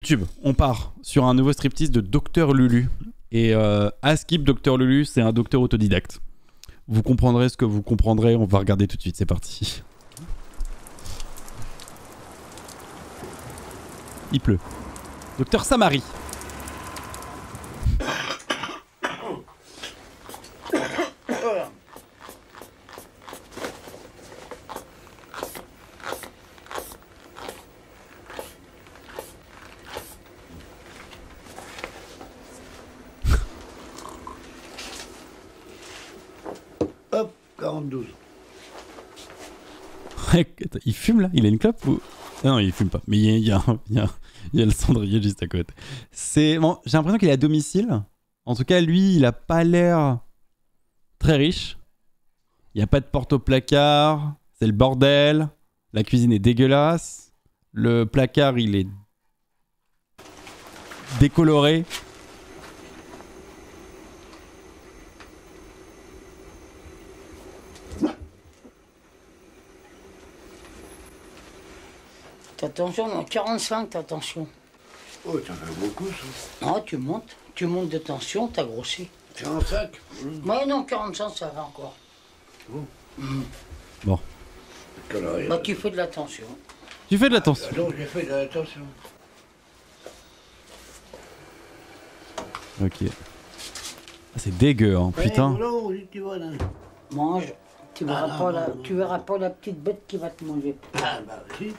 YouTube, on part sur un nouveau striptease de Docteur Lulu. Et à skip, Docteur Lulu, c'est un docteur autodidacte. Vous comprendrez ce que vous comprendrez, on va regarder tout de suite, c'est parti. Il pleut. Docteur Samari. Hop, 42. Il fume là? Il a une clope ou... Non, il fume pas. Mais il y a le cendrier juste à côté. Bon, j'ai l'impression qu'il est à domicile. En tout cas, lui, il a pas l'air très riche. Il n'y a pas de porte au placard. C'est le bordel. La cuisine est dégueulasse. Le placard, il est décoloré. Attention, non, 45, attention. Oh, ça fait beaucoup, ça. Ah, tu montes de tension, t'as grossi. 45 Ouais, non, 45, ça va encore. Bon. Bah, tu fais de la tension. Tu fais de la tension. Donc, j'ai fait de l'attention. Ok. Ah, c'est dégueu, hein, putain. Tu vois, là. Mange. Tu verras pas la petite bête qui va te manger. Ah, bah, si.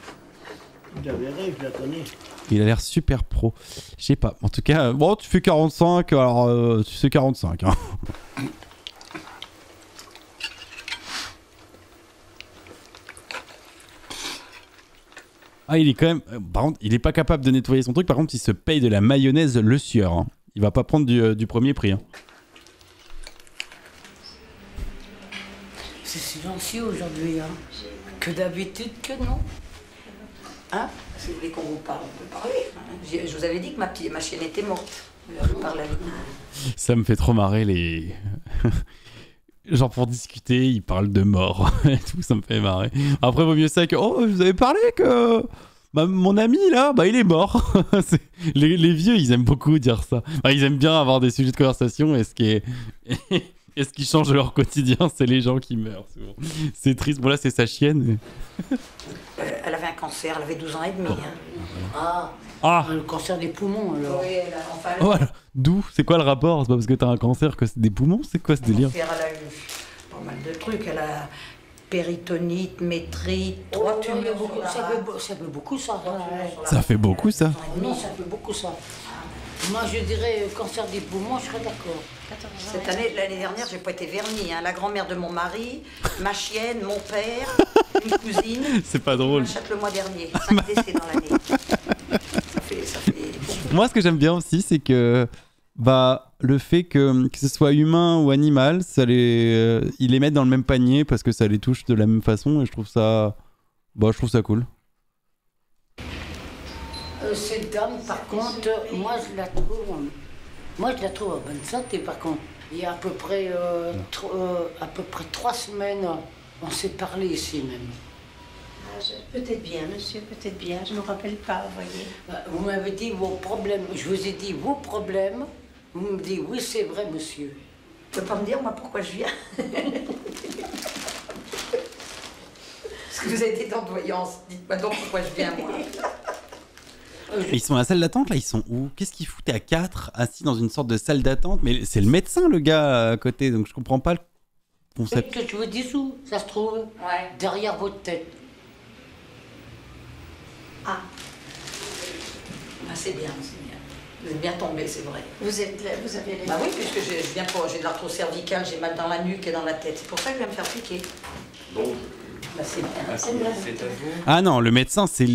Tu la verrais, je la connais. Il a l'air super pro. Je sais pas. En tout cas, bon, tu fais 45, alors tu sais 45. Hein. Ah, il est quand même... Par contre, il est pas capable de nettoyer son truc. Par contre, il se paye de la mayonnaise Le Sieur. Hein. Il va pas prendre du premier prix. Hein. C'est silencieux aujourd'hui, hein. Que d'habitude que non. Hein? Si vous voulez qu'on vous parle, on peut parler. Hein. Je vous avais dit que ma chienne était morte. Je parle avec vous. Ça me fait trop marrer les... Genre pour discuter, ils parlent de mort et tout, ça me fait marrer. Après, vaut mieux ça que... Oh, vous avez parlé que... Bah, mon ami là, bah il est mort. Les vieux, ils aiment beaucoup dire ça. Bah, ils aiment bien avoir des sujets de conversation et ce qui est... Et ce qui change leur quotidien, c'est les gens qui meurent souvent. C'est triste. Bon là, c'est sa chienne. Elle avait un cancer, elle avait 12 ans et demi. Bon. Hein. Ah, le cancer des poumons alors. Oui, elle a, enfin, Oh, d'où? C'est quoi le rapport? C'est pas parce que t'as un cancer que c'est des poumons? C'est quoi ce délire? elle a eu pas mal de trucs. Elle a péritonite, métrite, trois tumeurs. Ça fait beaucoup ça. Ouais. Ça fait beaucoup ça. Non, ça fait beaucoup ça. Moi, je dirais cancer des poumons, je serais d'accord. Cette année, l'année dernière, j'ai pas été vernie. Hein. La grand-mère de mon mari, ma chienne, mon père, une cousine. C'est pas drôle. Chaque le mois dernier. 5 décès dans l'année. Ça fait... Moi, ce que j'aime bien aussi, c'est que bah, le fait que ce soit humain ou animal, ça ils les mettent dans le même panier parce que ça les touche de la même façon et je trouve ça cool. Cette dame, par contre, moi je la trouve en bonne santé. Par contre, il y a à peu près 3 semaines, on s'est parlé ici même. Peut-être bien, monsieur, peut-être bien. Je ne me rappelle pas, vous voyez. Vous m'avez dit vos problèmes. Je vous ai dit vos problèmes. Vous me dites oui, c'est vrai, monsieur. Vous pouvez pas me dire, moi, pourquoi je viens? Parce que vous avez des dents de voyance. Dites-moi donc pourquoi je viens, moi. Ils sont à la salle d'attente là, ils sont où? Qu'est-ce qu'ils foutaient à 4 assis dans une sorte de salle d'attente? Mais c'est le médecin le gars à côté, donc je comprends pas le concept. Que je vous dis où ça se trouve? Ouais. Derrière votre tête. Ah, c'est bien, c'est bien. Vous êtes bien tombé, c'est vrai. Vous avez les... Bah oui, puisque j'ai de l'arthrose cervicale, j'ai mal dans la nuque et dans la tête. C'est pour ça que je viens me faire piquer. Bon. Bah c'est bien. Ah, c'est à vous. Ah non, le médecin c'est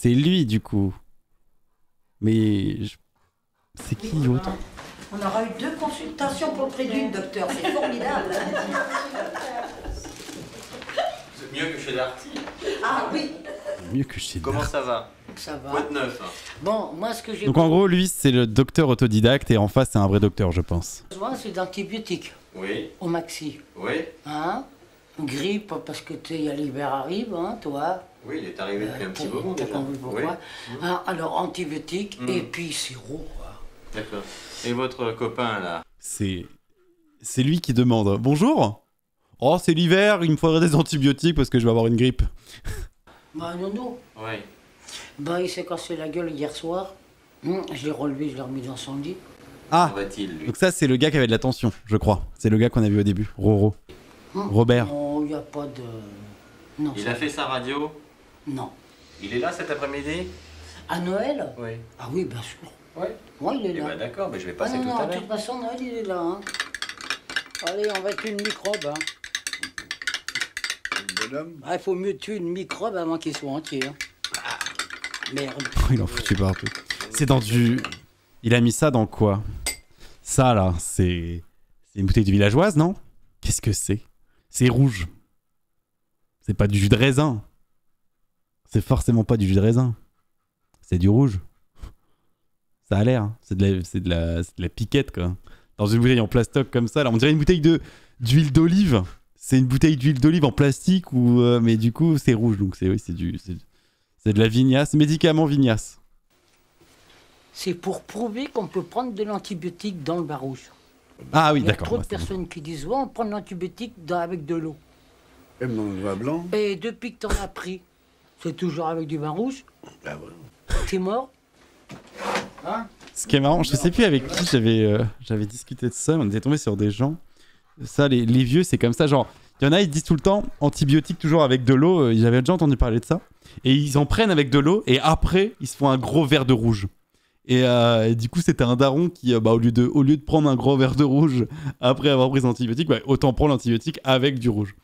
lui du coup. Mais c'est qui l'autre? On aura eu 2 consultations pour le prix d'une, docteur. C'est formidable. Vous êtes mieux que chez Darty. Ah oui. Mieux que chez Comment Darty. ça va? Ça va. Quoi de neuf hein? Bon, moi ce que j'ai Donc en gros, lui c'est le docteur autodidacte et en face c'est un vrai docteur, je pense. besoin, c'est d'antibiotiques Oui, au maxi. oui. Hein? Grippe, parce que tu sais, l'hiver arrive, hein, toi. Oui, il est arrivé depuis un petit moment T'as déjà. compris pourquoi. Hein, alors, antibiotiques et puis sirop, quoi. D'accord. Et votre copain là? C'est lui qui demande bonjour. Oh, c'est l'hiver, il me faudrait des antibiotiques parce que je vais avoir une grippe. Bah, non. Oui. Bah, il s'est cassé la gueule hier soir. Je l'ai relevé, je l'ai remis dans son lit. Ah, Où va-t-il lui? donc ça, c'est le gars qui avait de la tension, je crois. C'est le gars qu'on a vu au début, Roro. Robert. Oh, il n'y a pas de. Non. Il ça- a fait sa radio? Non. Il est là cet après-midi? À Noël? Oui. Ah oui, bien sûr. Oui. Ouais, il est Eh là. ben d'accord, mais je vais Ah passer non, tout non, à de l'heure. toute façon, Noël, il est là. Hein. Allez, on va tuer une microbe. Hein. Bonhomme. Ah, il faut mieux tuer une microbe avant qu'il soit entier. Hein. Merde. Il en foutu partout. C'est dans du... Il a mis ça dans quoi? Ça, là, c'est une bouteille de villageoise, non? Qu'est-ce que c'est? C'est rouge. C'est pas du jus de raisin. C'est forcément pas du jus de raisin. C'est du rouge. Ça a l'air. Hein. C'est de la piquette, quoi. Dans une bouteille en plastoc comme ça, là, on dirait une bouteille d'huile d'olive. C'est une bouteille d'huile d'olive en plastique, mais du coup, c'est rouge. Donc, c'est de la vignasse. Médicament vignasse. C'est pour prouver qu'on peut prendre de l'antibiotique dans le vin rouge. Ah oui, Il y a d'accord. trop de Ouais, c'est bon. personnes qui disent ouais, on prend de l'antibiotique avec de l'eau. Et mon vin blanc. Et depuis que t'en as pris, c'est toujours avec du vin rouge. Bah voilà. T'es mort. Ce qui est marrant, je sais plus avec qui j'avais discuté de ça, mais on était tombé sur des gens. Ça, les vieux, c'est comme ça. Genre, il y en a, ils disent tout le temps antibiotiques toujours avec de l'eau. J'avais déjà entendu parler de ça. Et ils en prennent avec de l'eau et après, ils se font un gros verre de rouge. Et du coup, c'était un daron qui, au lieu de prendre un gros verre de rouge après avoir pris des antibiotiques, autant prendre l'antibiotique avec du rouge.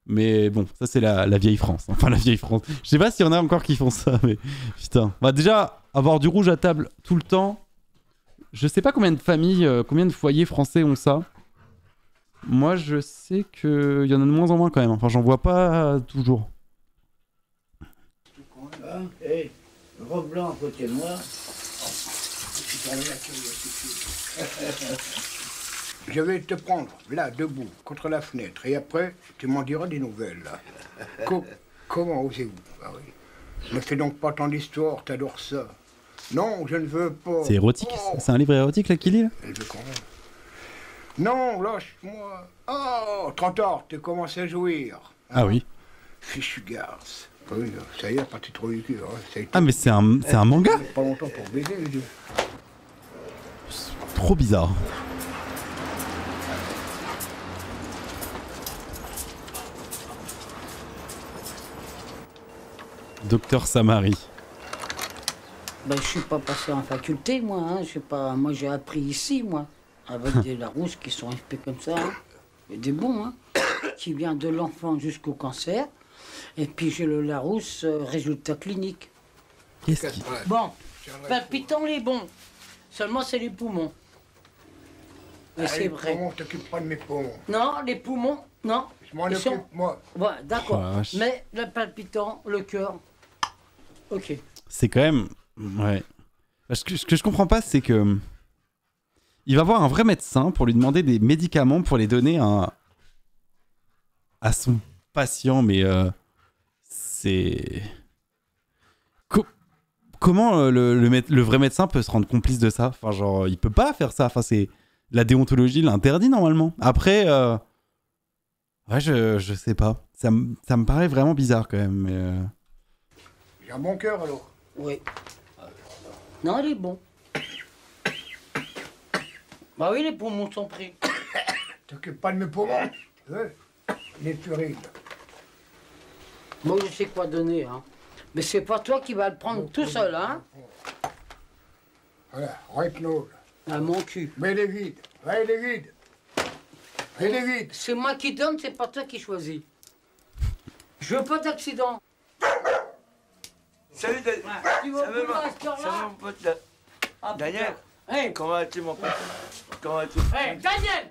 Mais bon, ça c'est la vieille France. Enfin, la vieille France. Je sais pas s'il y en a encore qui font ça, mais putain. Déjà, avoir du rouge à table tout le temps, je sais pas combien de familles, combien de foyers français ont ça. Moi, je sais qu'il y en a de moins en moins quand même. Enfin, j'en vois pas toujours. Hé, robe blanc à côté de moi. Je vais te prendre, là, debout, contre la fenêtre, et après, tu m'en diras des nouvelles, là. Comment osez-vous? Ah oui. Ne fais donc pas tant d'histoires, t'adores ça. Non, je ne veux pas. C'est érotique. Oh, C'est un livre érotique là qu'il lit là. elle veut quand même. Non, lâche-moi. Oh, trop tard, tu commences à jouir. Ah oui. Fichu garce. Oui, ça y est, parti trop du cul. Hein. Ça a été Ah mais c'est un manga. pas longtemps pour baiser, les deux. Trop bizarre. Docteur Samari. Ben, je suis pas passé en faculté, moi. Hein. Je sais pas. Moi, j'ai appris ici, moi, avec des Larousse qui sont restés comme ça. Hein. Et des bons, hein, qui vient de l'enfant jusqu'au cancer. Et puis j'ai le Larousse résultat clinique. Qu'est-ce qui... Bon, palpitant les bons. Seulement c'est les poumons. Mais c'est Les vrai. poumons, t'occupes pas de mes poumons. Non, les poumons, non. Je m'en Ils sont- occupe, moi. Ouais, d'accord. Oh la vache. Mais le palpitant, le cœur. Ok. C'est quand même... Ouais. Ce que je comprends pas, c'est que... Il va voir un vrai médecin pour lui demander des médicaments pour les donner à son patient, mais c'est... Comment le vrai médecin peut se rendre complice de ça? Enfin, genre, il peut pas faire ça. Enfin, c'est... La déontologie l'interdit normalement. Après, ouais, je sais pas. Ça me paraît vraiment bizarre quand même. Mais J'ai un bon cœur, alors. Oui. Non, il est bon. Bah oui, les poumons sont pris. T'occupes pas de mes poumons. Ouais. Les purides. Moi, je sais quoi donner, hein. Mais c'est pas toi qui vas le prendre tout seul, hein. Voilà, Retinol. À mon cul. Mais il est vide. Ouais, il est vide. Il est vide. C'est moi qui donne, c'est pas toi qui choisis. Je veux pas d'accident. Salut Daniel. Tu Ça vas va, vouloir à cette Ça va heure-là? mon pote là. Ah, Daniel. putain. Hey, Comment vas-tu mon pote? Comment vas-tu? hey, Daniel.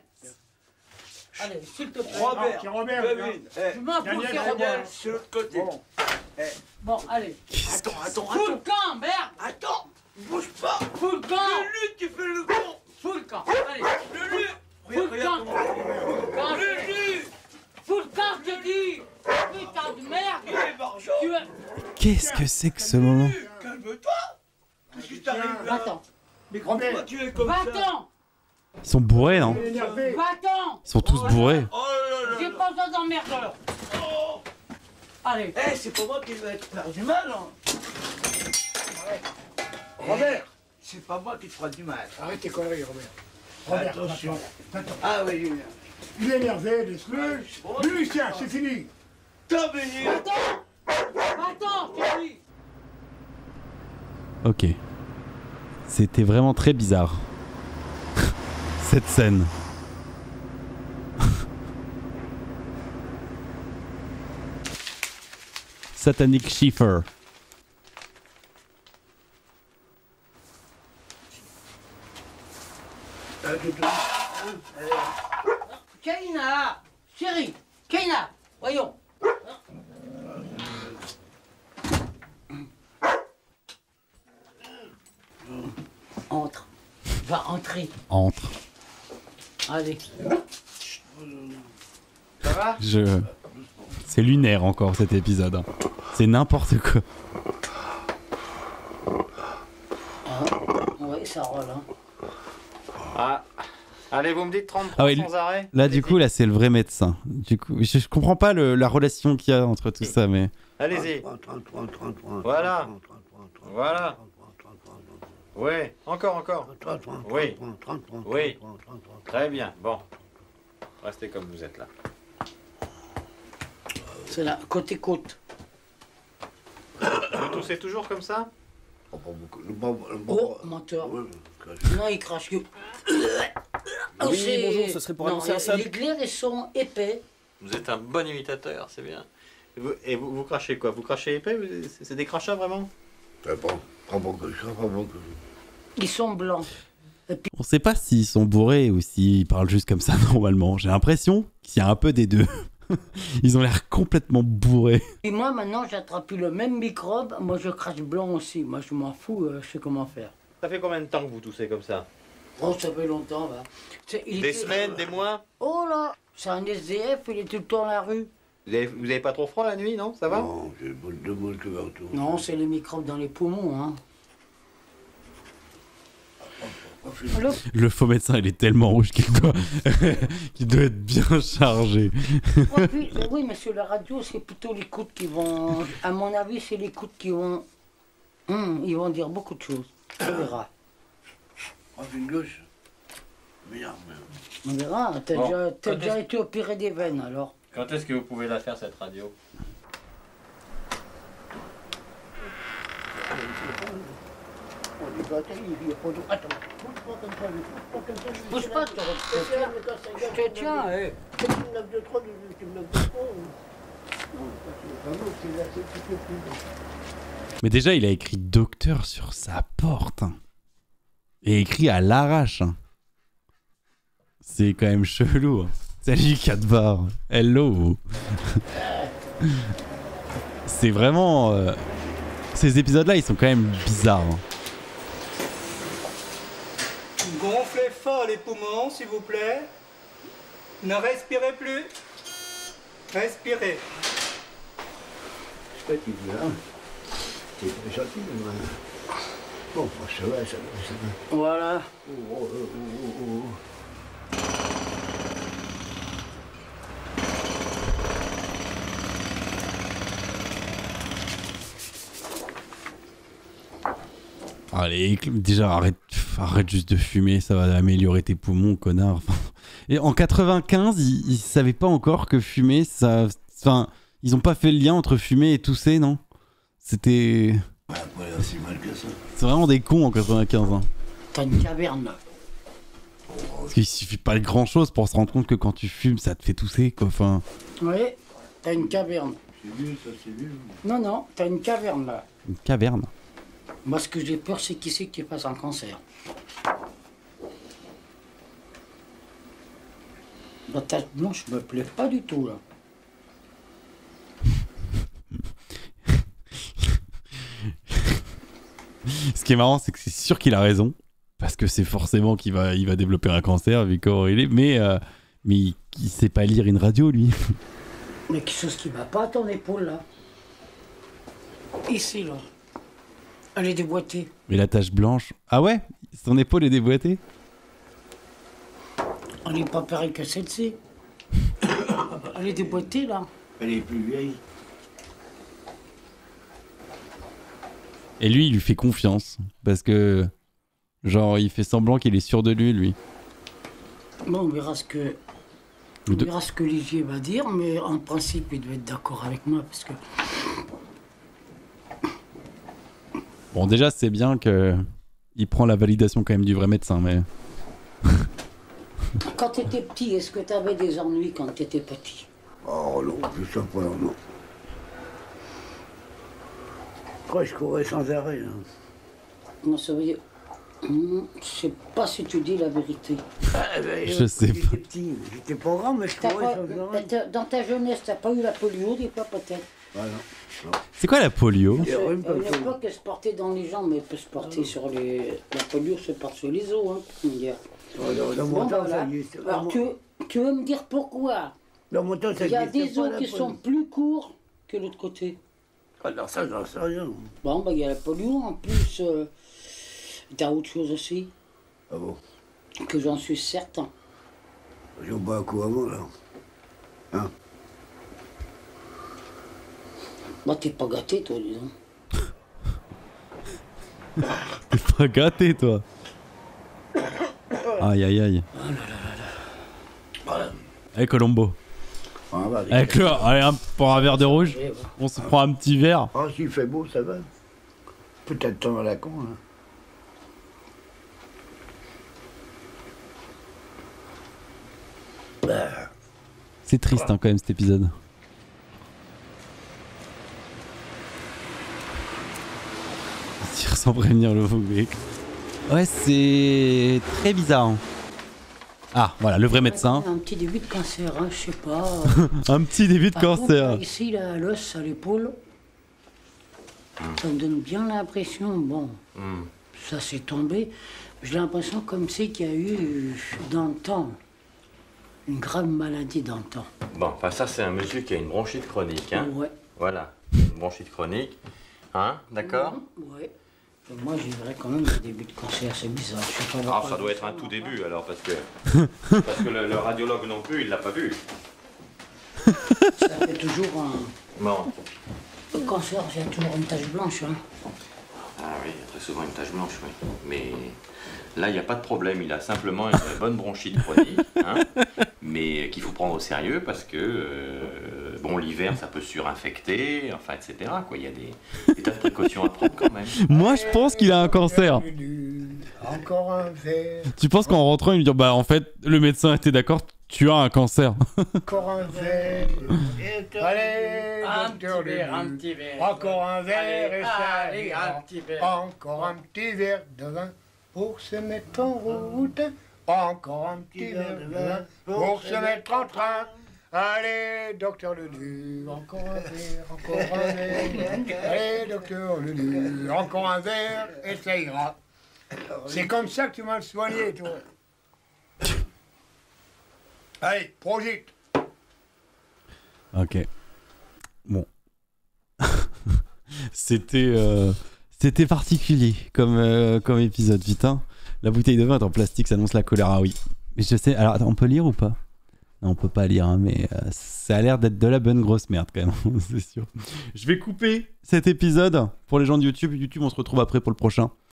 Allez, s'il te plaît. Robert, c'est Robert, Kevin, Je m'en fous, Daniel, c'est Daniel. Robert. sur l'autre côté. Bon. Bon, allez. Attends, Fous le camp, merde. Attends, bouge pas. Fous le camp. Lulu, tu fais le con. Fous le camp. Allez. Lulu. Fous le camp. Lulu. Fous le camp, je te dis. Qu'est-ce que c'est que ce moment? Calme-toi. Qu'est-ce qui t'arrive là? Va-t'en. Mais pourquoi tu es comme ça? Va-t'en. Ils sont bourrés, non? Va-t'en. Ils sont tous bourrés. Oh là là J'ai là. pas besoin d'emmerdeur. Allez. Eh, c'est pas moi qui vais te faire du mal, hein. Robert, c'est pas moi qui te fera du mal. Arrête tes conneries, Robert. Robert, Attention. attends. Ah oui, Julien. Il est énervé, laisse-le. Lui, Lucien, c'est fini. T'as béni. Va-t'en, je dis. Ok. C'était vraiment très bizarre. Cette scène. Satanic Schiffer. Kaina. Chérie. Kaina. Voyons. Entre. Va entrer. Entre. Allez. Ça va? C'est lunaire encore cet épisode. Hein. C'est n'importe quoi. Oui, ça roule. Hein. Ah. Allez, vous me dites 33 Ah oui, sans arrêt? Là, du coup, là, c'est le vrai médecin. Du coup, je comprends pas la relation qu'il y a entre tout ça, mais... Allez-y. Voilà. Voilà. Oui, encore. Oui. Oui. Très bien. Bon. Restez comme vous êtes là. C'est là, côté côte. Vous toussez toujours comme ça? Oh, menteur. Non, il crache. Oui, bonjour, ce serait pour annoncer un sub. Les glaires, ils sont épais. Vous êtes un bon imitateur, c'est bien. Et vous crachez quoi? Vous crachez épais? C'est des crachats vraiment? Ils sont blancs. On sait pas s'ils sont bourrés ou s'ils parlent juste comme ça normalement. J'ai l'impression qu'il y a un peu des deux. Ils ont l'air complètement bourrés. Et moi, maintenant, j'attrape plus le même microbe. Moi, je crache blanc aussi. Moi, je m'en fous, je sais comment faire. Ça fait combien de temps que vous toussez comme ça? Oh, ça fait longtemps, va. Des semaines, des mois? Oh là, c'est un SDF, il est tout le temps dans la rue. Vous avez pas trop froid la nuit, non? Ça va? Non, j'ai de bonnes couvertures. Non, c'est les microbes dans les poumons, hein. Le faux médecin, il est tellement rouge qu'il doit être bien chargé. Oui, mais sur la radio, c'est plutôt les coudes qui vont... À mon avis, c'est les coudes qui vont... ils vont dire beaucoup de choses. On verra. Une gauche. Merde. On verra. T'as Bon, déjà été opéré des veines, alors. Quand est-ce que vous pouvez la faire cette radio? Attends. Bouge pas, je te tiens, hé. Mais déjà, il a écrit docteur sur sa porte. Hein. Et écrit à l'arrache. Hein. C'est quand même chelou. Hein. Salut, Cadbar. Hello. C'est vraiment... Ces épisodes-là, ils sont quand même bizarres. Hein. Gonflez fort les poumons, s'il vous plaît. Ne respirez plus. Respirez. C'est pas qui veut, hein. C'est très gentil, mais... Bon, ça va, ça va. Voilà. Allez, déjà, arrête juste de fumer, ça va améliorer tes poumons, connard. Et en 95, ils savaient pas encore que fumer, ça... Enfin, ils ont pas fait le lien entre fumer et tousser, non? C'était... Ouais, pas si mal que ça. C'est vraiment des cons en 95. Hein. T'as une caverne, là. Parce qu'il suffit pas de grand-chose pour se rendre compte que quand tu fumes, ça te fait tousser, quoi. Enfin... Oui, t'as une caverne. C'est vieux, ça, c'est vieux. Non, t'as une caverne, là. Une caverne. Moi, ce que j'ai peur, c'est qui c'est qui fasse un cancer. La tache blanche me plaît pas du tout, là. Ce qui est marrant, c'est que c'est sûr qu'il a raison. Parce que c'est forcément qu'il va développer un cancer, vu comment il est. Mais il sait pas lire une radio, lui. Mais quelque chose qui va pas à ton épaule, là. Ici, là. Elle est déboîtée. Mais la tache blanche. Ah ouais? Son épaule est déboîtée? Elle n'est pas pareille que celle-ci. Elle est déboîtée, là. Elle est plus vieille. Et lui, il lui fait confiance. Parce que, genre, il fait semblant qu'il est sûr de lui. Bon, on verra ce que... On verra ce qu'Olivier va dire, mais en principe, il doit être d'accord avec moi, parce que... Bon, déjà, c'est bien que il prend la validation quand même du vrai médecin, mais... Quand t'étais petit, est-ce que t'avais des ennuis quand t'étais petit? Oh non, plus ça pas, non. Après, je courais sans arrêt. Hein. Non, ça veut dire... Je sais pas si tu dis la vérité. Je sais pas. J'étais petit, j'étais pas grand, mais je T'as courais pas- sans arrêt. dans ta jeunesse, t'as pas eu la polio, des fois, peut-être? Voilà. C'est quoi la polio? Il y a rien À de une polio. époque, elle se portait dans les jambes, mais elle peut se porter sur les... La polio se porte sur les os, hein, comment dire. Dans mon Bon, temps, voilà. ça existe. Alors, tu veux me dire pourquoi? Dans mon temps, ça Il y a existait des pas, os la qui polio. sont plus courts que l'autre côté. Alors ça, j'en sais rien. Bon, bah, il y a la polio, en plus, t'as autre chose aussi, Ah bon? que j'en suis certain. J'ai pas un coup avant, là. Hein? Bah, t'es pas gâté, toi, disons. T'es pas gâté, toi. Aïe, aïe, aïe. Allez, Colombo. Ah, bah, Avec le... Allez, pour un verre de rouge. Ouais, ouais. On se prend un petit verre. Ah, s'il fait beau, ça va. Peut-être temps à la con, hein. C'est triste, hein, quand même, cet épisode. Tire sans prévenir le mec. Ouais, c'est très bizarre. Hein. Ah, voilà, le vrai médecin. Un petit début de cancer, hein, je sais pas. Un petit début de Par contre, cancer. là, ici, là, l'os à l'épaule, ça me donne bien l'impression, bon, ça s'est tombé. J'ai l'impression comme c'est qu'il y a eu dans le temps une grave maladie dans le temps. Bon, enfin ça c'est un monsieur qui a une bronchite chronique, hein. Ouais. Voilà, une bronchite chronique. Hein, d'accord? Ouais. Et moi, j'ai vrai quand même un début de cancer, c'est bizarre. Je sais pas Ah, pourquoi. ça doit être un tout début alors, parce que le radiologue non plus, il l'a pas vu. Ça fait toujours un... Bon. Le cancer, j'ai toujours une tache blanche, hein. Ah oui, il y a très souvent une tache blanche, oui. Mais là, il n'y a pas de problème. Il a simplement une bonne bronchite chronique, hein, mais qu'il faut prendre au sérieux parce que, bon, l'hiver, ça peut surinfecter, enfin, etc. Quoi. Il y a des tas de précautions à prendre quand même. Moi, je pense qu'il a un cancer. Encore un verre, Tu penses qu'en rentrant, il lui dit bah en fait, le médecin était d'accord, tu as un cancer. encore un verre. Allez, docteur Lulu. Encore un verre et ça ira. Encore un petit verre de vin pour se mettre en route. Encore un petit verre de vin pour se mettre en train. Allez, docteur Lulu, encore un verre, encore un verre. Allez, docteur Lulu, encore un verre et ça ira. C'est comme ça que tu m'as soigné, toi. Allez, profite. Ok. Bon. C'était particulier comme épisode, putain. La bouteille de vin est en plastique, ça annonce la choléra, oui. Mais je sais, alors attends, on peut lire ou pas? Non, on peut pas lire, hein, mais ça a l'air d'être de la bonne grosse merde quand même, c'est sûr. Je vais couper cet épisode pour les gens de YouTube. YouTube, on se retrouve après pour le prochain.